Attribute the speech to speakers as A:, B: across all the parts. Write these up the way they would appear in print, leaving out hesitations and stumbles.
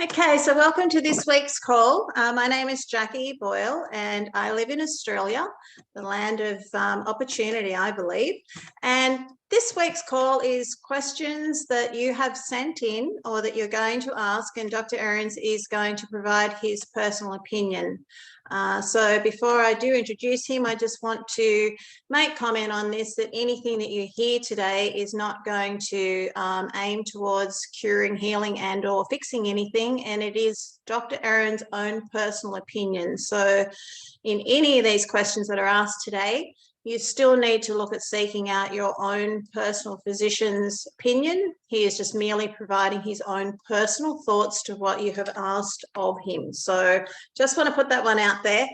A: Okay, so welcome to this week's call. My name is Jackie Boyle and I live in Australia, the land of opportunity, I believe. And this week's call is questions that you have sent in or that you're going to ask, and Dr. Ahrens is going to provide his personal opinion. So before I do introduce him, I just want to make comment on this, that anything that you hear today is not going to aim towards curing, healing and or fixing anything, and it is Dr. Ahrens' own personal opinion. So in any of these questions that are asked today, you still need to look at seeking out your own personal physician's opinion. He is just merely providing his own personal thoughts to what you have asked of him. So just want to put that one out there.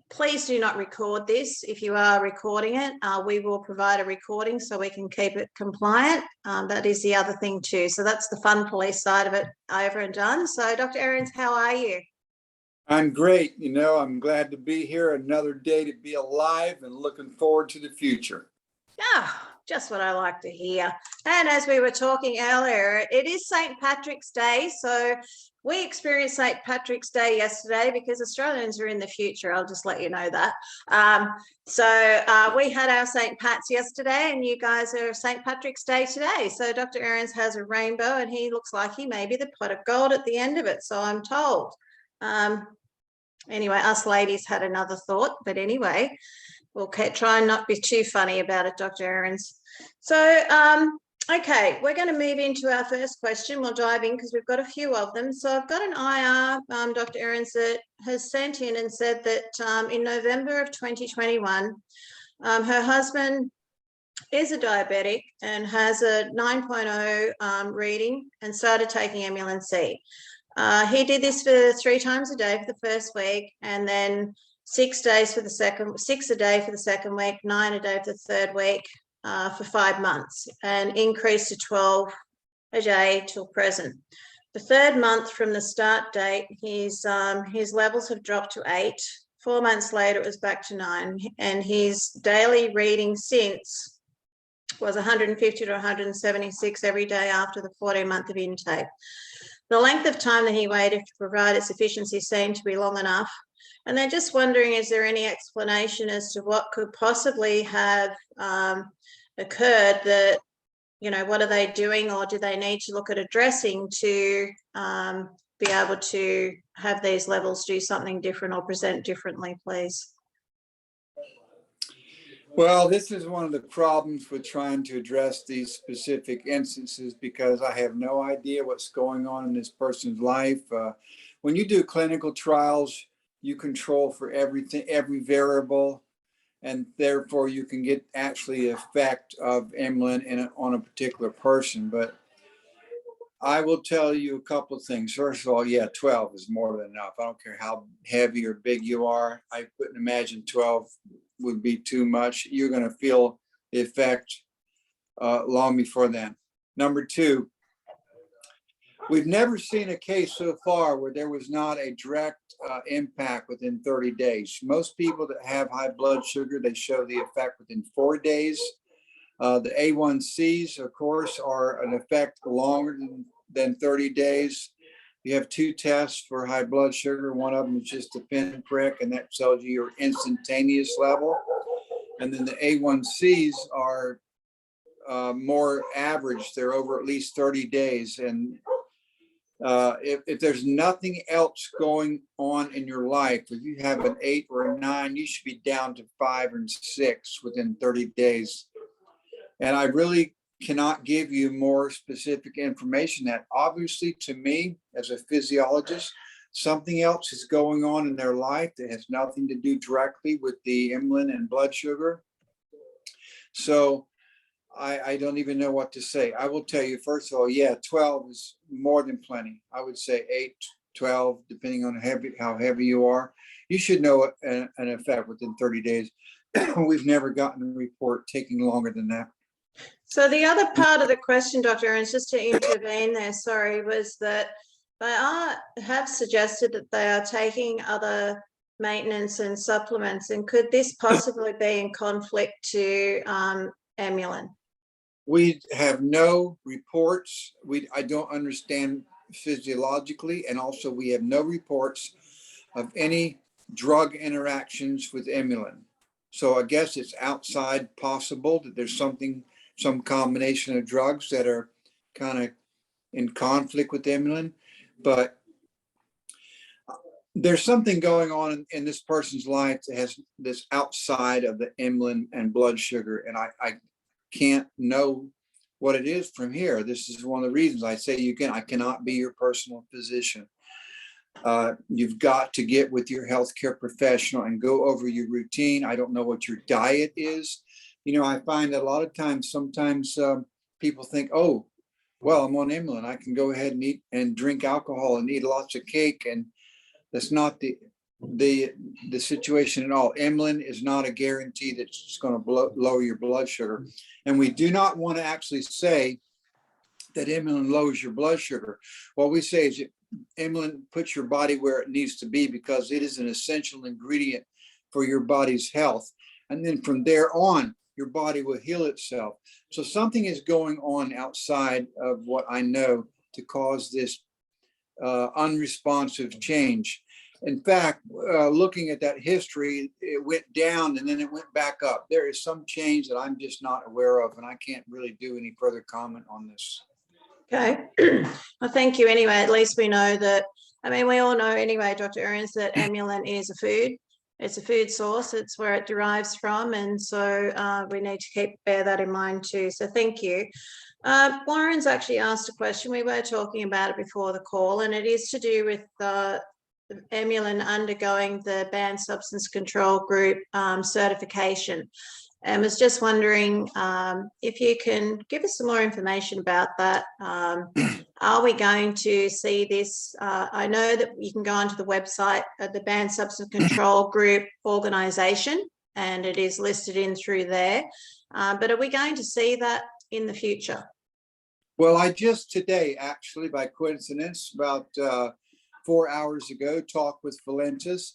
A: Please do not record this. If you are recording it, we will provide a recording so we can keep it compliant. That is the other thing too. So that's the fun police side of it over and done. So Dr. Ahrens, how are you?
B: I'm great. You know, I'm glad to be here. Another day to be alive and looking forward to the future.
A: Just what I like to hear. And as we were talking earlier, it is St. Patrick's Day. So we experienced St. Patrick's Day yesterday because Australians are in the future. I'll just let you know that. We had our St. Pat's yesterday and you guys are St. Patrick's Day today. So Dr. Ahrens has a rainbow and he looks like he may be the pot of gold at the end of it. So I'm told. Anyway, us ladies had another thought, but anyway, we'll try and not be too funny about it, Dr. Ahrens. So, okay, we're going to move into our first question. We'll dive in because we've got a few of them. So I've got an IR, Dr. Ahrens, that has sent in and said that in November of 2021, her husband is a diabetic and has a 9.0 reading and started taking EMULIN C. He did this for 3 times a day for the first week, and then 6 days for the second, 6 a day for the second week, 9 a day for the third week, for 5 months, and increased to 12 a day till present. The third month from the start date, his levels have dropped to 8. 4 months later, it was back to 9, and his daily reading since was 150 to 176 every day after the 14-month of intake. The length of time that he waited to provide its efficiency seemed to be long enough. And they're just wondering, is there any explanation as to what could possibly have occurred that, you know, what are they doing, or do they need to look at addressing to be able to have these levels do something different or present differently, please?
B: Well, this is one of the problems with trying to address these specific instances, because I have no idea what's going on in this person's life. When you do clinical trials, you control for everything, every variable, and therefore you can get actually the effect of EMULIN on a particular person. But I will tell you a couple of things. First of all, yeah, 12 is more than enough. I don't care how heavy or big you are. I couldn't imagine 12 would be too much. You're going to feel the effect long before then. Number 2, we've never seen a case so far where there was not a direct impact within 30 days. Most people that have high blood sugar, they show the effect within 4 days. The A1Cs, of course, are an effect longer than 30 days. You have 2 tests for high blood sugar. One of them is just a pinprick, and that tells you your instantaneous level. And then the A1Cs are more average. They're over at least 30 days. And if there's nothing else going on in your life, if you have an 8 or a 9, you should be down to 5 and 6 within 30 days. And I really cannot give you more specific information. That obviously, to me, as a physiologist, something else is going on in their life that has nothing to do directly with the EMULIN and blood sugar. So I don't even know what to say. I will tell you, first of all, yeah, 12 is more than plenty. I would say 8, 12, depending on how heavy you are. You should know an effect within 30 days. We've never gotten a report taking longer than that.
A: So the other part of the question, Dr. Ahrens, just to intervene there, sorry, was that they have suggested that they are taking other maintenance and supplements, and could this possibly be in conflict to EMULIN?
B: We have no reports. I don't understand physiologically, and also we have no reports of any drug interactions with EMULIN. So I guess it's outside possible that there's some combination of drugs that are kind of in conflict with EMULIN, but there's something going on in this person's life that has this outside of the EMULIN and blood sugar, and I can't know what it is from here. This is one of the reasons I say I cannot be your personal physician. You've got to get with your healthcare professional and go over your routine. I don't know what your diet is. I find that a lot of times, sometimes people think, oh, well, I'm on EMULIN. I can go ahead and eat and drink alcohol and eat lots of cake. And that's not the situation at all. EMULIN is not a guarantee that it's going to lower your blood sugar. And we do not want to actually say that EMULIN lowers your blood sugar. What we say is EMULIN puts your body where it needs to be because it is an essential ingredient for your body's health. And then from there on, your body will heal itself. So something is going on outside of what I know to cause this unresponsive change. In fact, looking at that history, it went down and then it went back up. There is some change that I'm just not aware of, and I can't really do any further comment on this.
A: Okay. Well, thank you anyway. At least we know that, we all know anyway, Dr. Ahrens, that EMULIN is a food. It's a food source. It's where it derives from. And so we need to bear that in mind too. So thank you. Warren's actually asked a question. We were talking about it before the call, and it is to do with EMULIN undergoing the Banned Substance Control Group certification. And was just wondering if you can give us some more information about that. Are we going to see this? I know that you can go onto the website of the Banned Substance Control Group organization, and it is listed in through there. But are we going to see that in the future?
B: Well, I just today, actually, by coincidence, about 4 hours ago, talked with Valentis.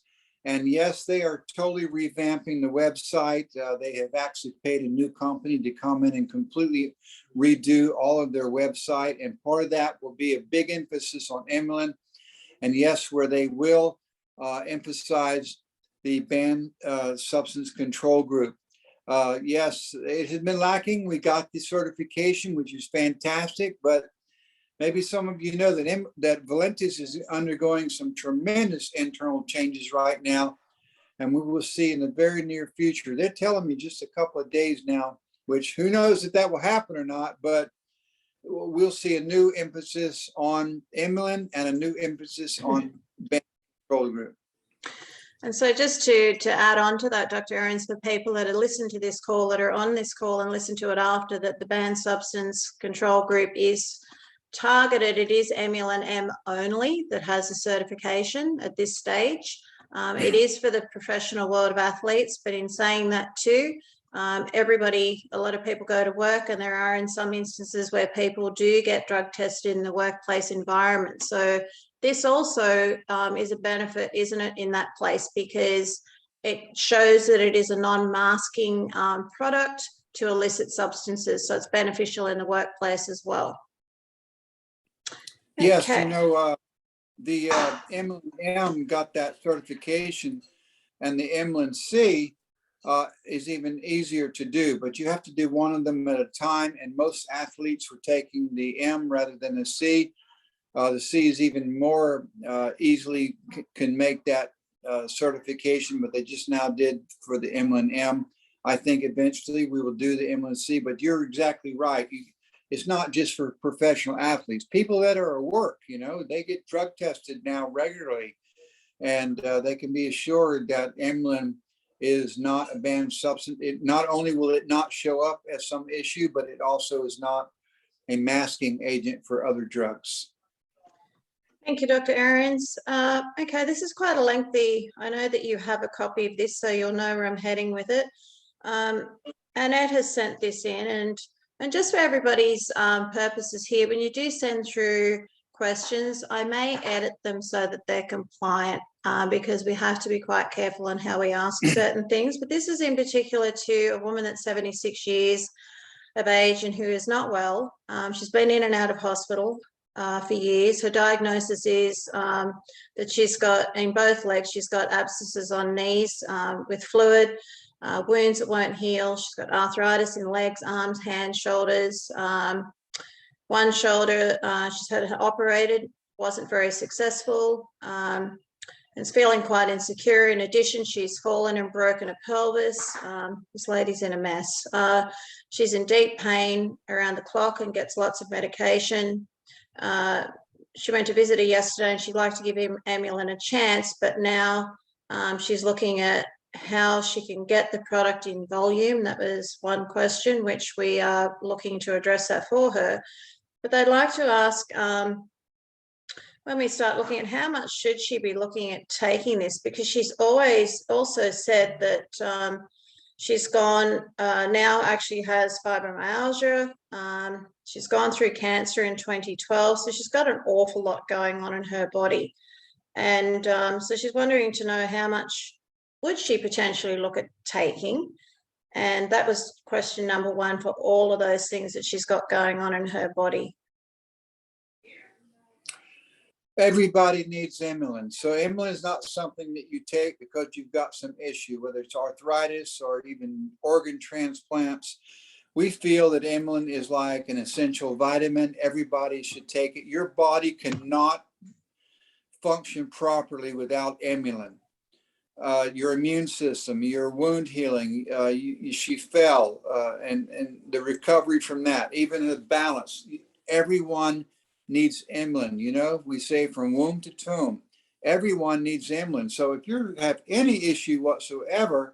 B: And yes, they are totally revamping the website. They have actually paid a new company to come in and completely redo all of their website. And part of that will be a big emphasis on EMULIN. And yes, where they will emphasize the Banned Substance Control Group. Yes, it has been lacking. We got the certification, which is fantastic, but maybe some of you know that Valentis is undergoing some tremendous internal changes right now, and we will see in the very near future. They're telling me just a couple of days now, which who knows if that will happen or not, but we'll see a new emphasis on EMULIN and a new emphasis on Banned Control Group.
A: And so just to add on to that, Dr. Ahrens, for people that are listening to this call, that are on this call and listen to it after, that the Banned Substance Control Group is targeted, it is EMULIN M only that has a certification at this stage. It is for the professional world of athletes, but in saying that too, a lot of people go to work, and there are in some instances where people do get drug tested in the workplace environment. So this also is a benefit, isn't it, in that place, because it shows that it is a non-masking product to illicit substances. So it's beneficial in the workplace as well.
B: Yes,
A: okay.
B: The EMULIN M got that certification, and the EMULIN C is even easier to do, but you have to do one of them at a time, and most athletes were taking the M rather than the C. The C is even more easily can make that certification, but they just now did for the EMULIN M. I think eventually we will do the EMULIN C, but you're exactly right. It's not just for professional athletes. People that are at work, they get drug tested now regularly, and they can be assured that EMULIN is not a banned substance. Not only will it not show up as some issue, but it also is not a masking agent for other drugs.
A: Thank you, Dr. Ahrens. Okay, this is quite a lengthy, I know that you have a copy of this, so you'll know where I'm heading with it. Annette has sent this in, and just for everybody's purposes here, when you do send through questions, I may edit them so that they're compliant because we have to be quite careful on how we ask certain things. But this is in particular to a woman that's 76 years, of age and who is not well. She's been in and out of hospital for years. Her diagnosis is that she's got, in both legs, she's got abscesses on knees with fluid, wounds that won't heal. She's got arthritis in legs, arms, hands, shoulders. One shoulder, she's had it operated, wasn't very successful. Is feeling quite insecure. In addition, she's fallen and broken a pelvis. This lady's in a mess. She's in deep pain around the clock and gets lots of medication. She went to visit her yesterday and she'd like to give EMULIN a chance, but now she's looking at how she can get the product in volume. That was one question, which we are looking to address that for her. But they'd like to ask, when we start looking at how much should she be looking at taking this, because she's always also said that she's gone, now actually has fibromyalgia. She's gone through cancer in 2012. So she's got an awful lot going on in her body. And so she's wondering to know how much would she potentially look at taking. And that was question number one for all of those things that she's got going on in her body.
B: Everybody needs EMULIN. So EMULIN is not something that you take because you've got some issue, whether it's arthritis or even organ transplants. We feel that EMULIN is like an essential vitamin. Everybody should take it. Your body cannot function properly without EMULIN. Your immune system, your wound healing, she fell, and the recovery from that, even the balance. Everyone needs EMULIN. You know, we say from womb to tomb, everyone needs EMULIN. So if you have any issue whatsoever,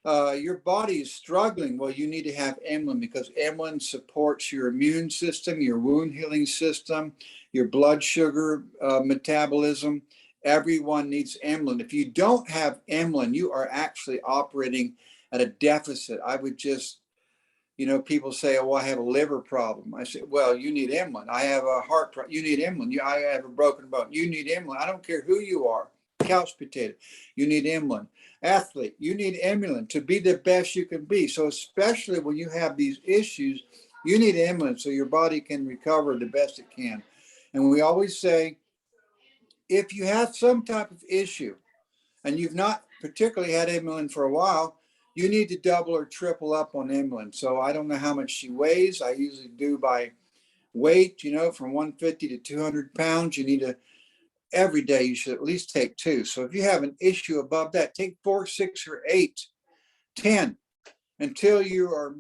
B: your body is struggling, well, you need to have EMULIN, because EMULIN supports your immune system, your wound healing system, your blood sugar metabolism. Everyone needs EMULIN. If you don't have EMULIN, you are actually operating at a deficit. I would just, you know, people say, oh, I have a liver problem. I say, well, you need EMULIN. I have a heart problem. You need EMULIN. I have a broken bone. You need EMULIN. I don't care who you are. Couch potato. You need EMULIN. Athlete, you need EMULIN to be the best you can be. So especially when you have these issues, you need EMULIN so your body can recover the best it can. And we always say, if you have some type of issue and you've not particularly had EMULIN for a while, you need to double or triple up on EMULIN. So I don't know how much she weighs. I usually do by weight, you know, from 150 to 200 pounds. You need to, every day you should at least take 2. So if you have an issue above that, take 4, 6, or 8, 10 until you are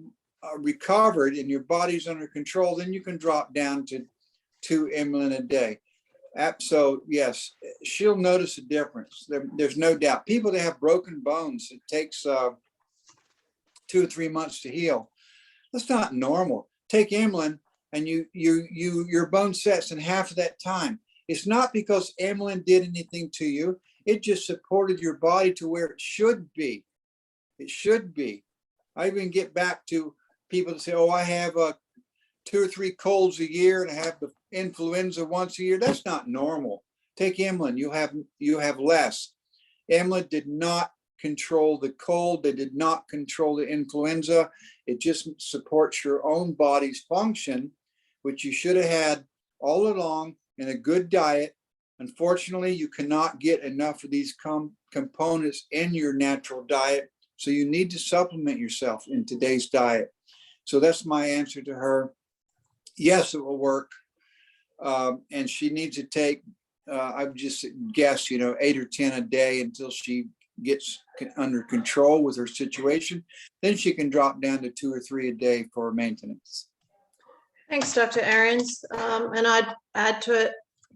B: recovered and your body's under control. Then you can drop down to 2 EMULIN a day. So yes, she'll notice a difference. There's no doubt. People that have broken bones, it takes 2 or 3 months to heal. That's not normal. Take EMULIN and your bone sets in half of that time. It's not because EMULIN did anything to you. It just supported your body to where it should be. It should be. I even get back to people that say, oh, I have 2 or 3 colds a year and I have the influenza once a year. That's not normal. Take EMULIN. You have less. EMULIN did not control the cold. They did not control the influenza. It just supports your own body's function, which you should have had all along in a good diet. Unfortunately, you cannot get enough of these components in your natural diet. So you need to supplement yourself in today's diet. So that's my answer to her. Yes, it will work. And she needs to take, I would just guess, 8 or 10 a day until she gets under control with her situation. Then she can drop down to 2 or 3 a day for maintenance.
A: Thanks, Dr. Ahrens. And I'd add to it,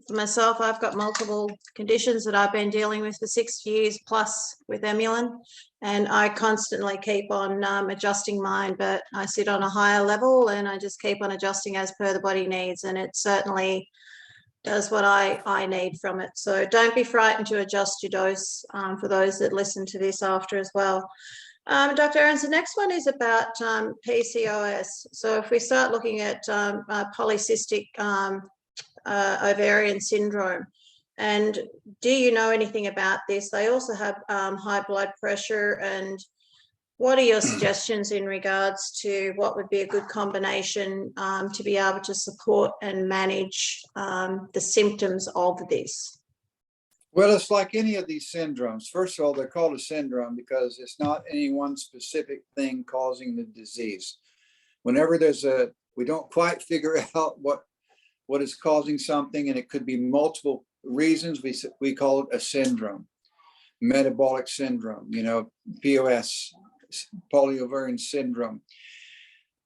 A: for myself, I've got multiple conditions that I've been dealing with for 6 years plus with EMULIN, and I constantly keep on adjusting mine, but I sit on a higher level and I just keep on adjusting as per the body needs, and it certainly does what I need from it. So don't be frightened to adjust your dose for those that listen to this after as well. Dr. Ahrens, the next one is about PCOS. So if we start looking at polycystic ovarian syndrome, and do you know anything about this? They also have high blood pressure, and what are your suggestions in regards to what would be a good combination to be able to support and manage the symptoms of this?
B: Well, it's like any of these syndromes. First of all, they're called a syndrome because it's not any one specific thing causing the disease. Whenever we don't quite figure out what is causing something, and it could be multiple reasons, we call it a syndrome. Metabolic syndrome, POS, polyovarian syndrome.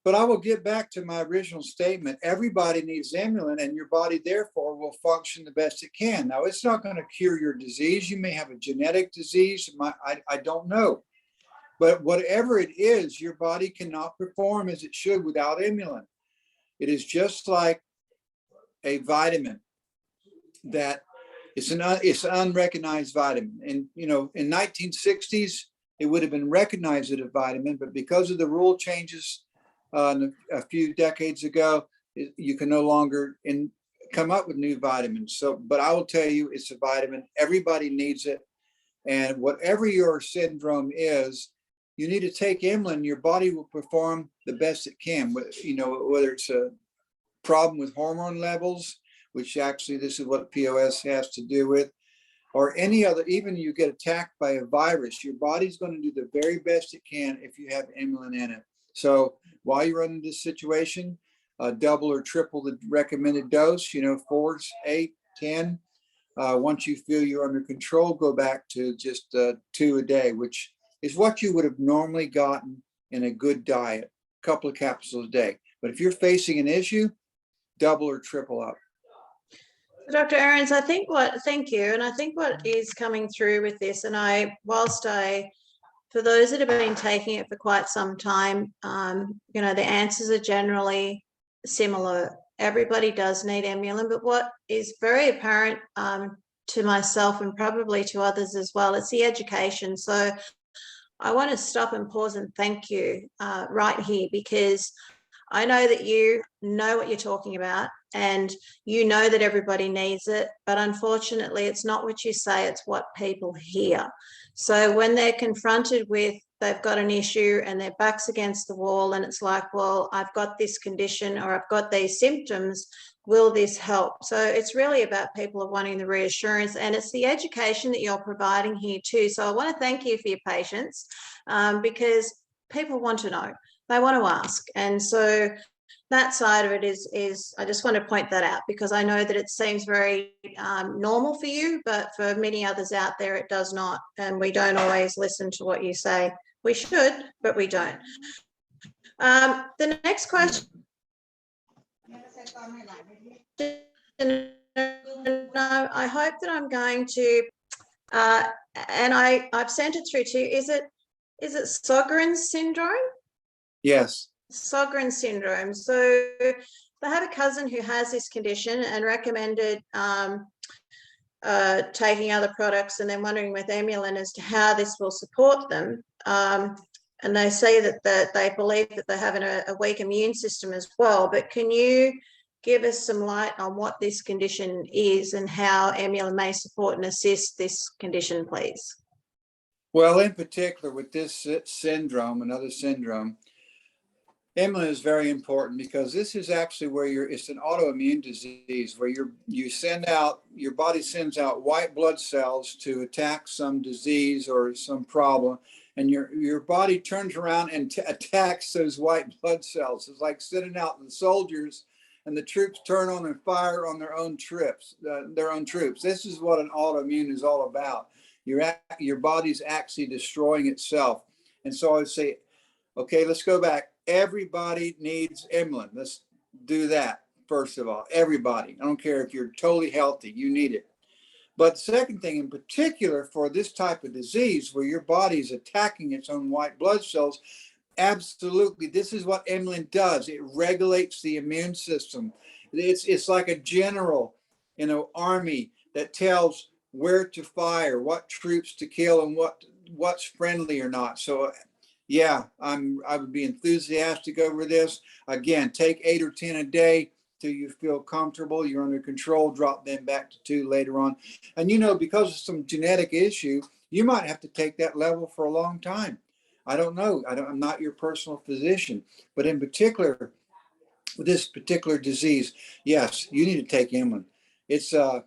B: But I will get back to my original statement. Everybody needs EMULIN, and your body therefore will function the best it can. Now, it's not going to cure your disease. You may have a genetic disease. I don't know. But whatever it is, your body cannot perform as it should without EMULIN. It is just like a vitamin that it's an unrecognized vitamin. And, in 1960s, it would have been recognized as a vitamin, but because of the rule changes a few decades ago, you can no longer come up with new vitamins. But I will tell you, it's a vitamin. Everybody needs it. And whatever your syndrome is, you need to take EMULIN. Your body will perform the best it can. Whether it's a problem with hormone levels, which actually this is what POS has to do with, or any other, even you get attacked by a virus, your body's going to do the very best it can if you have EMULIN in it. So while you're in this situation, double or triple the recommended dose, 4, 8, 10. Once you feel you're under control, go back to just 2 a day, which is what you would have normally gotten in a good diet, a couple of capsules a day. But if you're facing an issue, double or triple up.
A: Dr. Ahrens, thank you. And I think what is coming through with this, and for those that have been taking it for quite some time, the answers are generally similar. Everybody does need EMULIN, but what is very apparent to myself and probably to others as well, it's the education. So I want to stop and pause and thank you right here, because I know that you know what you're talking about and you know that everybody needs it, but unfortunately it's not what you say, it's what people hear. So when they're confronted with, they've got an issue and their back's against the wall and it's like, well, I've got this condition or I've got these symptoms, will this help? So it's really about people wanting the reassurance, and it's the education that you're providing here too. So I want to thank you for your patience, because people want to know, they want to ask. And so that side of it is I just want to point that out, because I know that it seems very normal for you, but for many others out there, it does not. And we don't always listen to what you say. We should, but we don't. The next question. I hope that I'm going to, and I've sent it through to you. Is it Sjogren's syndrome?
B: Yes.
A: Sjogren's syndrome. So I have a cousin who has this condition and recommended taking other products, and then wondering with EMULIN as to how this will support them. And they say that they believe that they're having a weak immune system as well. But can you give us some light on what this condition is and how EMULIN may support and assist this condition, please?
B: Well, in particular with this syndrome, another syndrome, EMULIN is very important because this is actually where it's an autoimmune disease where your body sends out white blood cells to attack some disease or some problem, and your body turns around and attacks those white blood cells. It's like sending out the soldiers, and the troops turn on and fire on their own troops. This is what an autoimmune is all about. Your body's actually destroying itself. And so I would say, okay, let's go back. Everybody needs EMULIN. Let's do that, first of all. Everybody. I don't care if you're totally healthy, you need it. But the second thing in particular for this type of disease where your body is attacking its own white blood cells, absolutely, this is what EMULIN does. It regulates the immune system. It's like a general, army that tells where to fire, what troops to kill, and what's friendly or not. So yeah, I would be enthusiastic over this. Again, take 8 or 10 a day till you feel comfortable, you're under control, drop them back to 2 later on. And because of some genetic issue, you might have to take that level for a long time. I don't know. I'm not your personal physician, but in particular, with this particular disease, yes, you need to take EMULIN. It's an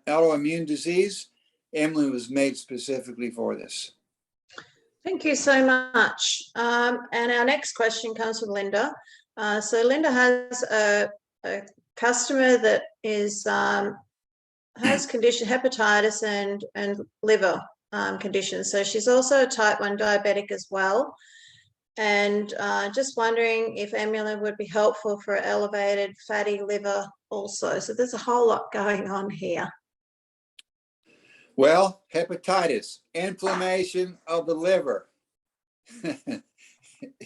B: autoimmune disease. EMULIN was made specifically for this.
A: Thank you so much. And our next question comes from Linda. So Linda has a customer that is has condition hepatitis and liver conditions. So she's also a type 1 diabetic as well. And just wondering if EMULIN would be helpful for elevated fatty liver also. So there's a whole lot going on here.
B: Well, hepatitis, inflammation of the liver.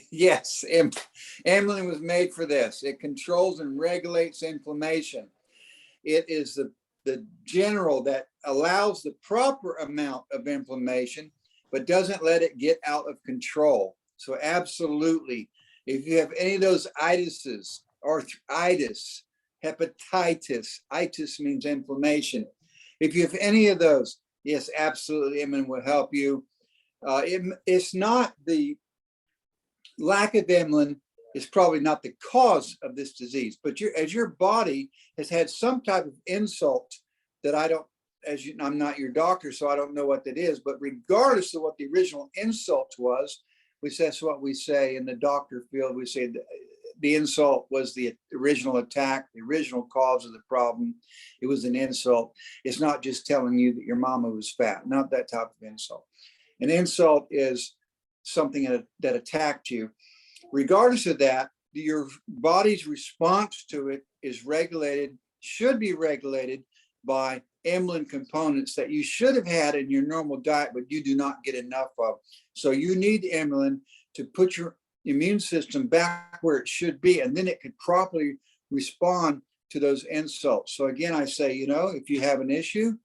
B: Yes, EMULIN was made for this. It controls and regulates inflammation. It is the general that allows the proper amount of inflammation, but doesn't let it get out of control. So absolutely, if you have any of those itises, arthritis, hepatitis, itis means inflammation. If you have any of those, yes, absolutely, EMULIN will help you. It's not the lack of EMULIN is probably not the cause of this disease, but as your body has had some type of insult that I'm not your doctor, so I don't know what that is, but regardless of what the original insult was, that's what we say in the doctor field. We say the insult was the original attack, the original cause of the problem. It was an insult. It's not just telling you that your mama was fat, not that type of insult. An insult is something that attacked you. Regardless of that, your body's response to it is regulated, should be regulated by EMULIN components that you should have had in your normal diet, but you do not get enough of. So you need EMULIN to put your immune system back where it should be, and then it could properly respond to those insults. So again, I say, if you have an issue,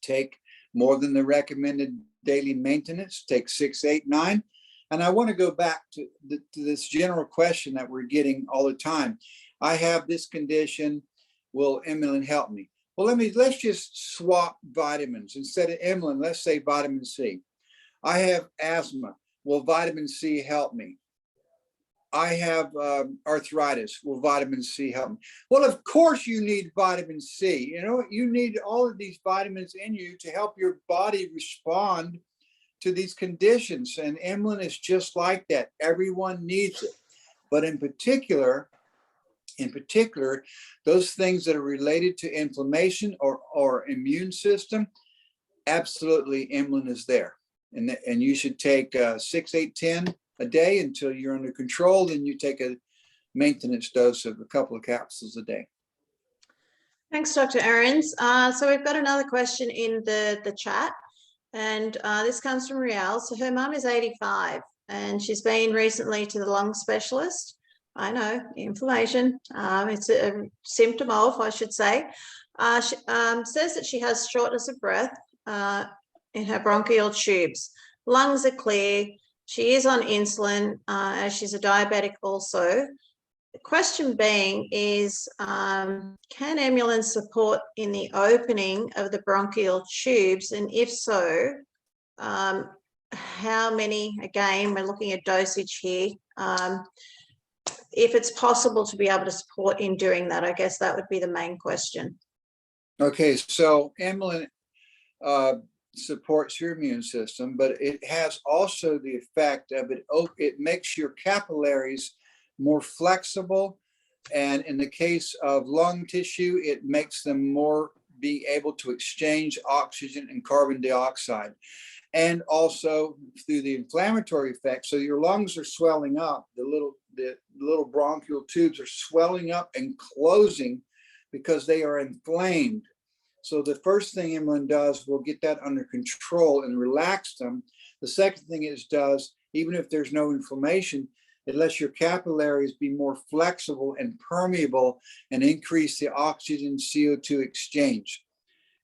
B: take more than the recommended daily maintenance, take 6, 8, 9. And I want to go back to this general question that we're getting all the time. I have this condition, will EMULIN help me? Well, let's just swap vitamins. Instead of EMULIN, let's say vitamin C. I have asthma. Will vitamin C help me? I have arthritis. Will vitamin C help me? Well, of course you need vitamin C. You need all of these vitamins in you to help your body respond to these conditions. And EMULIN is just like that. Everyone needs it. But in particular, those things that are related to inflammation or immune system, absolutely EMULIN is there. And you should take 6, 8, 10 a day until you're under control. Then you take a maintenance dose of a couple of capsules a day.
A: Thanks, Dr. Ahrens. So we've got another question in the chat, and this comes from Rial. So her mum is 85 and she's been recently to the lung specialist. I know, inflammation. It's a symptom of, I should say. She says that she has shortness of breath in her bronchial tubes. Lungs are clear. She is on insulin, as she's a diabetic also. The question being is, can EMULIN support in the opening of the bronchial tubes? And if so, how many? Again, we're looking at dosage here. If it's possible to be able to support in doing that, I guess that would be the main question.
B: Okay, so EMULIN supports your immune system, but it has also the effect of it makes your capillaries more flexible. And in the case of lung tissue, it makes them more be able to exchange oxygen and carbon dioxide. And also through the inflammatory effect. So your lungs are swelling up, the little bronchial tubes are swelling up and closing because they are inflamed. So the first thing EMULIN does will get that under control and relax them. The second thing it does, even if there's no inflammation, it lets your capillaries be more flexible and permeable and increase the oxygen CO2 exchange.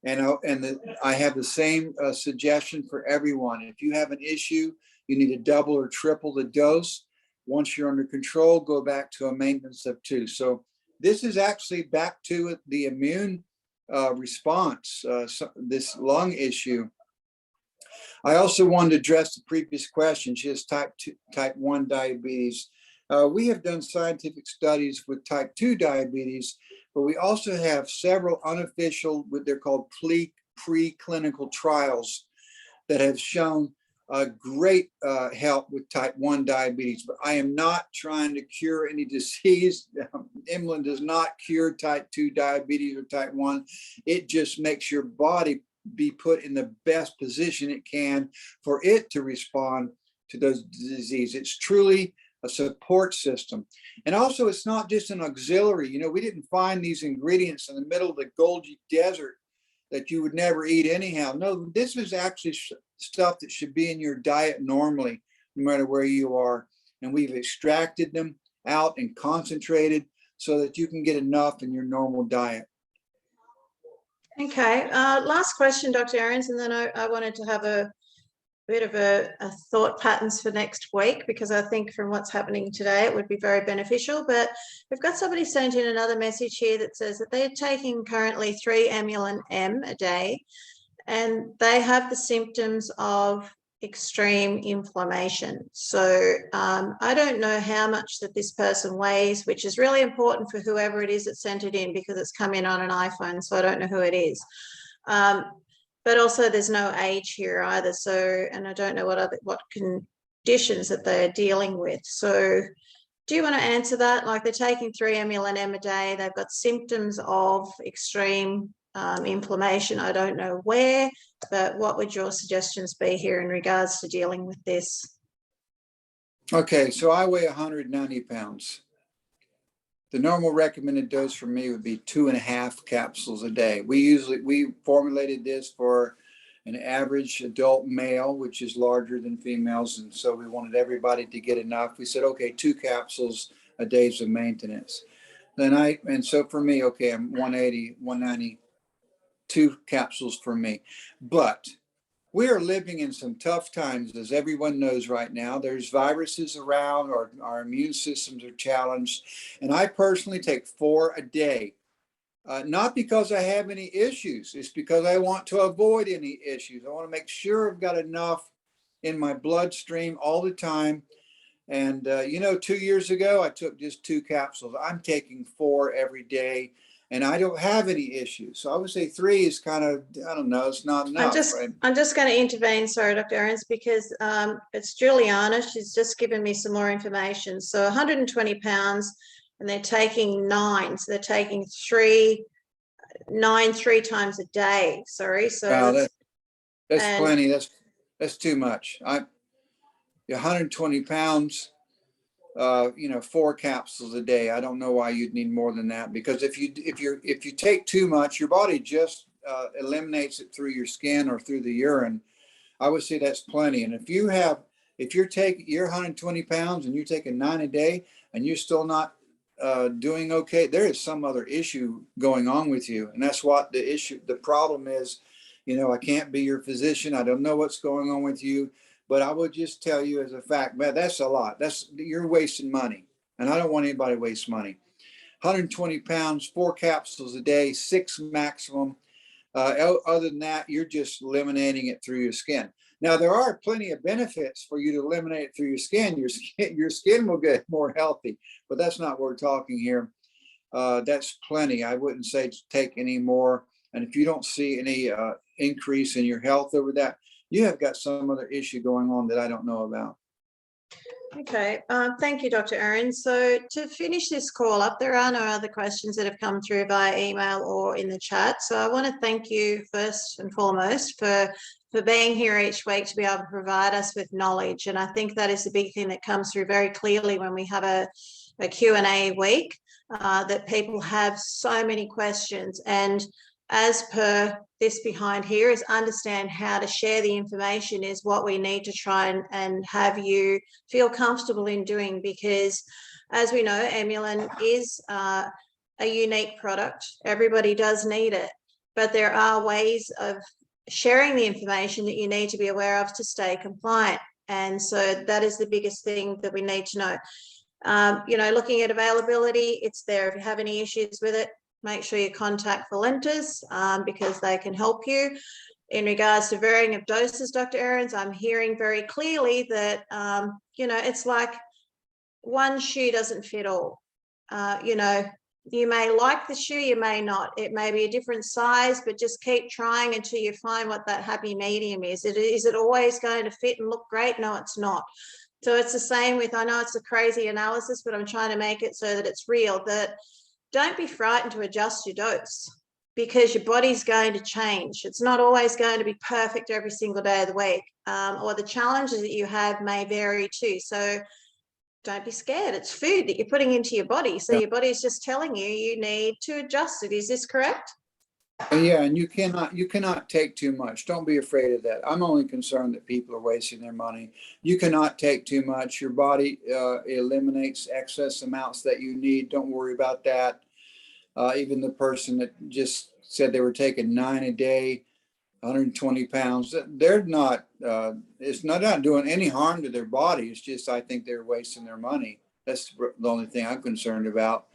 B: And I have the same suggestion for everyone. If you have an issue, you need to double or triple the dose. Once you're under control, go back to a maintenance of 2. So this is actually back to the immune response, this lung issue. I also wanted to address the previous question. She has type 1 diabetes. We have done scientific studies with type 2 diabetes, but we also have several unofficial, what they're called preclinical trials that have shown great help with type 1 diabetes. But I am not trying to cure any disease. EMULIN does not cure type 2 diabetes or type 1. It just makes your body be put in the best position it can for it to respond to those diseases. It's truly a support system. And also, it's not just an auxiliary. You know, we didn't find these ingredients in the middle of the Golgi Desert that you would never eat anyhow. No, this is actually stuff that should be in your diet normally, no matter where you are. And we've extracted them out and concentrated so that you can get enough in your normal diet.
A: Okay, last question, Dr. Ahrens, and then I wanted to have a bit of a thought patterns for next week, because I think from what's happening today, it would be very beneficial. But we've got somebody sent in another message here that says that they're taking currently 3 EMULIN M a day, and they have the symptoms of extreme inflammation. So I don't know how much that this person weighs, which is really important for whoever it is that sent it in, because it's come in on an iPhone, so I don't know who it is. But also there's no age here either. So, and I don't know what conditions that they're dealing with. So do you want to answer that? Like, they're taking 3 EMULIN M a day. They've got symptoms of extreme inflammation. I don't know where, but what would your suggestions be here in regards to dealing with this?
B: Okay, so I weigh 190 pounds. The normal recommended dose for me would be 2.5 capsules a day. We formulated this for an average adult male, which is larger than females, and so we wanted everybody to get enough. We said, okay, 2 capsules a day is the maintenance. And so for me, okay, I'm 180, 190, 2 capsules for me. But we are living in some tough times, as everyone knows right now. There's viruses around, or our immune systems are challenged. And I personally take 4 a day, not because I have any issues. It's because I want to avoid any issues. I want to make sure I've got enough in my bloodstream all the time. And, 2 years ago, I took just 2 capsules. I'm taking 4 every day, and I don't have any issues. So I would say 3 is kind of, I don't know, it's not enough.
A: I'm just going to intervene, sorry, Dr. Ahrens, because it's Juliana. She's just given me some more information. So 120 pounds, and they're taking 9. So they're taking 9 3 times a day. Sorry. So
B: wow, that's plenty. That's too much. 120 pounds, 4 capsules a day. I don't know why you'd need more than that, because if you take too much, your body just eliminates it through your skin or through the urine. I would say that's plenty. And if you're 120 pounds and you're taking 9 a day and you're still not doing okay, there is some other issue going on with you. And that's what the problem is. I can't be your physician. I don't know what's going on with you. But I would just tell you as a fact, man, that's a lot. You're wasting money. And I don't want anybody to waste money. 120 pounds, 4 capsules a day, 6 maximum. Other than that, you're just eliminating it through your skin. Now, there are plenty of benefits for you to eliminate it through your skin. Your skin will get more healthy, but that's not what we're talking here. That's plenty. I wouldn't say to take any more. And if you don't see any increase in your health over that, you have got some other issue going on that I don't know about.
A: Okay, thank you, Dr. Ahrens. So to finish this call up, there are no other questions that have come through via email or in the chat. So I want to thank you first and foremost for being here each week to be able to provide us with knowledge. And I think that is the big thing that comes through very clearly when we have a Q&A week, that people have so many questions. And as per this behind here, is understand how to share the information is what we need to try and have you feel comfortable in doing, because as we know, EMULIN is a unique product. Everybody does need it, but there are ways of sharing the information that you need to be aware of to stay compliant. And so that is the biggest thing that we need to know. Looking at availability, it's there. If you have any issues with it, make sure you contact Valentis because they can help you. in regards to varying of doses, Dr. Ahrens, I'm hearing very clearly that, it's like one shoe doesn't fit all. You may like the shoe, you may not. It may be a different size, but just keep trying until you find what that happy medium is. Is it always going to fit and look great? No, it's not. So it's the same with, I know it's a crazy analysis, but I'm trying to make it so that it's real, that don't be frightened to adjust your dose, because your body's going to change. It's not always going to be perfect every single day of the week, or the challenges that you have may vary too. So don't be scared. It's food that you're putting into your body. So your body is just telling you, you need to adjust it. Is this correct?
B: Yeah, and you cannot take too much. Don't be afraid of that. I'm only concerned that people are wasting their money. You cannot take too much. Your body eliminates excess amounts that you need. Don't worry about that. Even the person that just said they were taking 9 a day, 120 pounds, they're not, it's not doing any harm to their body. It's just, I think they're wasting their money. That's the only thing I'm concerned about.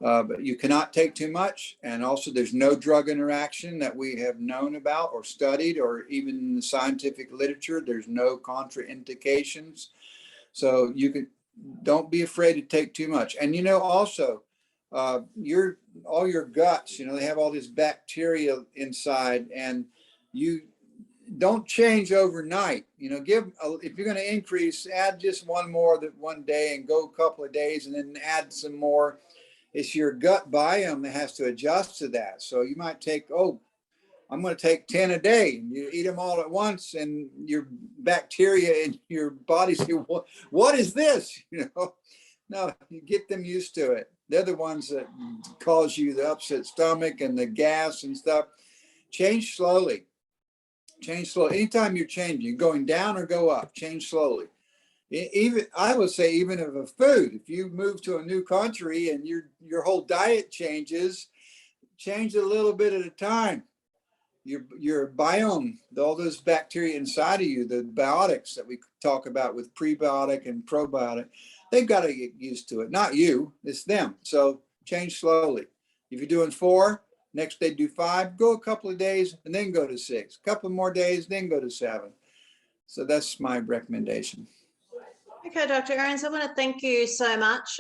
B: But you cannot take too much. And also there's no drug interaction that we have known about or studied, or even in the scientific literature, there's no contraindications. So don't be afraid to take too much. And also all your guts, they have all this bacteria inside, and you don't change overnight. If you're going to increase, add just one more that one day and go a couple of days and then add some more. It's your gut biome that has to adjust to that. So you might take, I'm going to take 10 a day. You eat them all at once, and your bacteria in your body say, what is this? No, you get them used to it. They're the ones that cause you the upset stomach and the gas and stuff. Change slowly. Change slowly. Anytime you're changing, going down or go up, change slowly. Even I would say, even of a food, if you move to a new country and your whole diet changes, change a little bit at a time. Your biome, all those bacteria inside of you, the biotics that we talk about with prebiotic and probiotic, they've got to get used to it. Not you, it's them. So change slowly. If you're doing 4, next day do 5, go a couple of days and then go to 6, a couple more days, then go to 7. So that's my recommendation.
A: Okay, Dr. Ahrens, I want to thank you so much.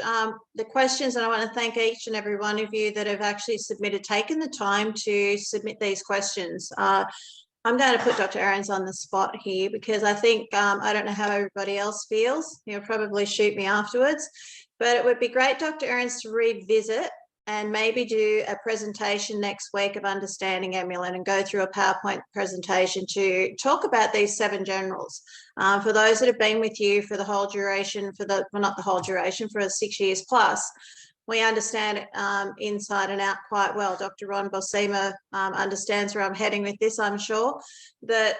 A: The questions, and I want to thank each and every one of you that have actually taken the time to submit these questions. I'm going to put Dr. Ahrens on the spot here, because I think, I don't know how everybody else feels. He'll probably shoot me afterwards, but it would be great, Dr. Ahrens, to revisit and maybe do a presentation next week of understanding EMULIN, and go through a PowerPoint presentation to talk about these 7 generals. For those that have been with you for the whole duration, not the whole duration, for 6 years plus, we understand it inside and out quite well. Dr. Ron Bosima understands where I'm heading with this, I'm sure, that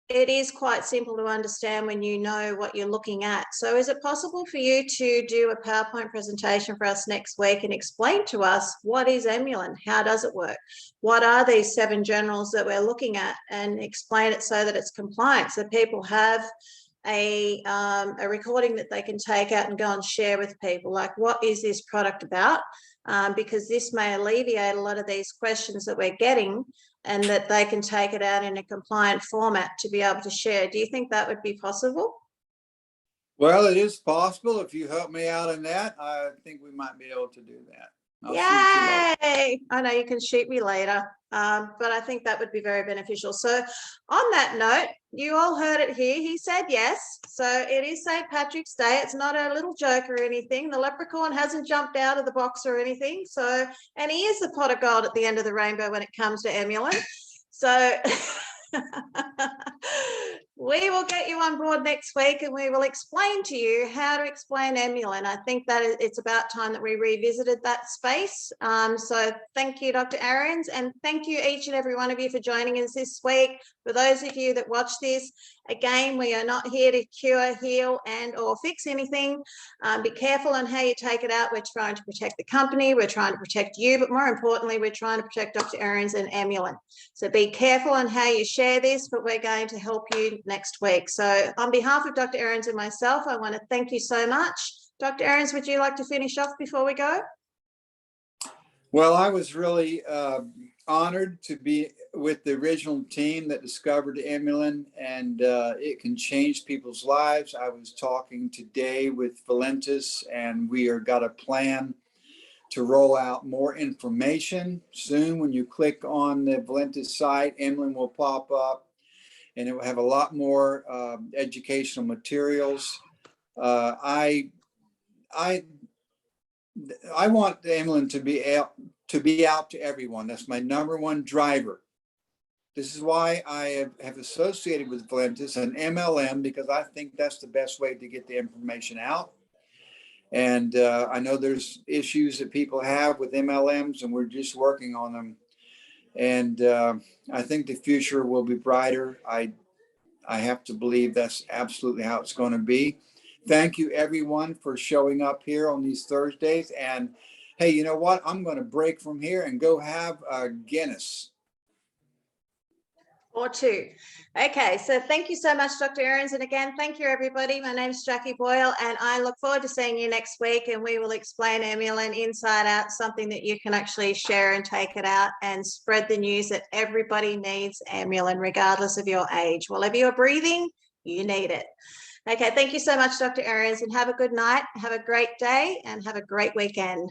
A: it is quite simple to understand when you know what you're looking at. So is it possible for you to do a PowerPoint presentation for us next week and explain to us, what is EMULIN? How does it work? What are these 7 generals that we're looking at, and explain it so that it's compliant, so people have a recording that they can take out and go and share with people, like, what is this product about? Because this may alleviate a lot of these questions that we're getting, and that they can take it out in a compliant format to be able to share. Do you think that would be possible?
B: Well, it is possible. If you help me out in that, I think we might be able to do that.
A: I'll shoot you later. I know you can shoot me later, but I think that would be very beneficial. So on that note, you all heard it here. He said yes. So it is St. Patrick's Day. It's not a little joke or anything. The leprechaun hasn't jumped out of the box or anything. So, and he is the pot of gold at the end of the rainbow when it comes to EMULIN. So we will get you on board next week, and we will explain to you how to explain EMULIN. I think that it's about time that we revisited that space. So thank you, Dr. Ahrens, and thank you each and every one of you for joining us this week. For those of you that watch this, again, we are not here to cure, heal, and or fix anything. Be careful on how you take it out. We're trying to protect the company. We're trying to protect you, but more importantly, we're trying to protect Dr. Ahrens and EMULIN. So be careful on how you share this, but we're going to help you next week. So on behalf of Dr. Ahrens and myself, I want to thank you so much. Dr. Ahrens, would you like to finish off before we go?
B: Well, I was really honored to be with the original team that discovered EMULIN, and it can change people's lives. I was talking today with Valentis, and we are got a plan to roll out more information soon. When you click on the Valentis site, EMULIN will pop up, and it will have a lot more educational materials. I want the EMULIN to be out to everyone. That's my number one driver. This is why I have associated with Valentis and MLM, because I think that's the best way to get the information out. And I know there's issues that people have with MLMs, and we're just working on them. And I think the future will be brighter. I have to believe that's absolutely how it's going to be. Thank you, everyone, for showing up here on these Thursdays. And hey, you know what? I'm going to break from here and go have a Guinness.
A: Or two. Okay, so thank you so much, Dr. Ahrens. And again, thank you, everybody. My name is Jackie Boyle, and I look forward to seeing you next week, and we will explain EMULIN inside out, something that you can actually share and take it out and spread the news that everybody needs EMULIN, regardless of your age. Whatever you're breathing, you need it. Okay, thank you so much, Dr. Ahrens, and have a good night, have a great day, and have a great weekend.